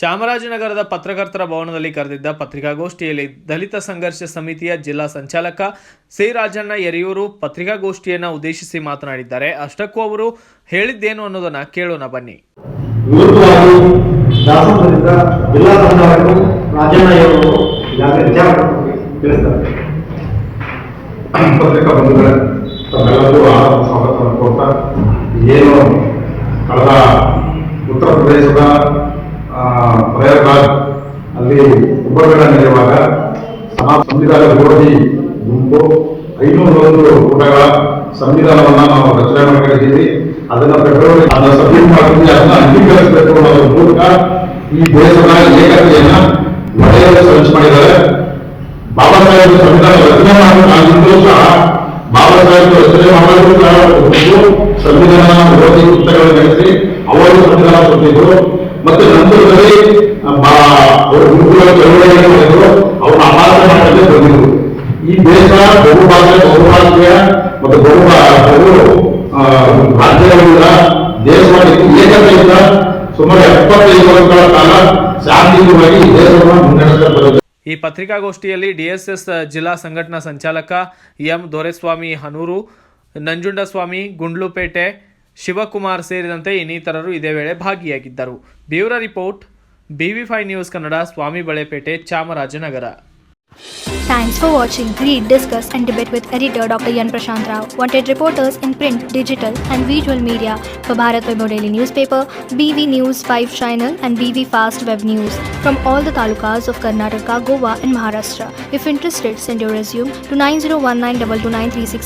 ಚಾಮರಾಜನಗರದ ಪತ್ರಕರ್ತರ ಭವನದಲ್ಲಿ ಕರೆದಿದ್ದ ಪತ್ರಿಕಾಗೋಷ್ಠಿಯಲ್ಲಿ ದಲಿತ ಸಂಘರ್ಷ ಸಮಿತಿಯ ಜಿಲ್ಲಾ ಸಂಚಾಲಕ ಸಿ ರಾಜಣ್ಣ ಯರಿಯೂರು ಪತ್ರಿಕಾಗೋಷ್ಠಿಯನ್ನು ಉದ್ದೇಶಿಸಿ ಮಾತನಾಡಿದ್ದಾರೆ. ಅಷ್ಟಕ್ಕೂ ಅವರು ಹೇಳಿದ್ದೇನು ಅನ್ನೋದನ್ನ ಕೇಳೋಣ ಬನ್ನಿ. ಜಿಲ್ಲಾ ಸಂಚಾಲಕರು ರಾಜಣ್ಣ ಯರಿಯೂರು ಪತ್ರಿಕಾ ಬಂಧುಗಳೇ, ತಮ್ಮೆಲ್ಲರಿಗೂ ಸ್ವಾಗತ ಕೊಡ್ತಾ, ಏನು ಕಳೆದ ಉತ್ತರ ಪ್ರದೇಶದ ಪ್ರಯಾಗ್ರಾಜ್ ಅಲ್ಲಿ ಕುಂಭಮೇಳ ನಡೆಯುವಾಗ ಸಂವಿಧಾನ ವಿರೋಧಿ ಗುಂಪು 501 ಪುಟಗಳ ಸಂವಿಧಾನವನ್ನು ನಾವು ರಚನೆ ಮಾಡಿದ್ದೀವಿ. ಅದನ್ನು ಫೆಬ್ರವರಿ ಸಬ್ಮಿಟ್ ಮಾಡ್ತೀವಿ. ಅದನ್ನು ಅಂಗೀಕರಿಸಬೇಕು ಅನ್ನೋದ್ರ ಮೂಲಕ ಈ ದೇಶದ ಏಕತೆಯನ್ನು ಒಡೆಯಲು ಶ್ರಮಿಸಿ ಮಾಡಿದ್ದಾರೆ. ಬಾಬಾ ಸಾಹೇಬ್ ಸಂವಿಧಾನ ರಚನೆ ಮಾಡಿದ್ದು ಸಹ ಬಾಬಾ ಸಾಹೇಬ್ ರಚನೆ ಮಾಡಲು ಸಂವಿಧಾನ ವಿರೋಧಿ ಕೃತ್ಯಗಳನ್ನು ನಡೆಸಿ ಅವರು ಸಂವಿಧಾನ ಕೊಟ್ಟಿದ್ರು. ಮತ್ತೆ ನಂತರದಲ್ಲಿ ಅವರು ಗುರುಕುಲ ಚಳವಳಿಯನ್ನು ಮಾಡಿದ್ರು. ಅವರು ಅಪಾರ ಮಾಡಲು ಬಂದಿದ್ರು. ಈ ದೇಶ ಬಹುಭಾಷೆಯ ಮತ್ತು ಬಹು ರಾಜ್ಯಗಳಿಂದ ದೇಶವಾಗಿ ಏಕತೆಯಿಂದ ಸುಮಾರು 75 ವರ್ಷಗಳ ಕಾಲ ಶಾಂತಿಯುತವಾಗಿ ಈ ದೇಶವನ್ನು ಮುನ್ನಡೆಸ್ತಾ ಬರುತ್ತದೆ. ಈ ಪತ್ರಿಕಾಗೋಷ್ಠಿಯಲ್ಲಿ ಡಿಎಸ್ಎಸ್ ಜಿಲ್ಲಾ ಸಂಘಟನಾ ಸಂಚಾಲಕ ಎಂ ದೊರೆಸ್ವಾಮಿ ಹನೂರು, ನಂಜುಂಡಸ್ವಾಮಿ ಗುಂಡ್ಲುಪೇಟೆ, ಶಿವಕುಮಾರ್ ಸೇರಿದಂತೆ ಇನ್ನಿತರರು ಇದೇ ವೇಳೆ ಭಾಗಿಯಾಗಿದ್ದರು. Bureau report, BV5 news Kannada, Swamy Balepete, Chamarajanagar. Thanks for watching. Read, discuss and debate with editor Dr. Yan Prashant Rao. Wanted reporters in print, digital and visual media for Bharat Vaibhav Daily Newspaper, BV News 5 Channel and BV Fast Web News from all the talukas of Karnataka, Goa and Maharashtra. If interested, send your resume to 9019229369.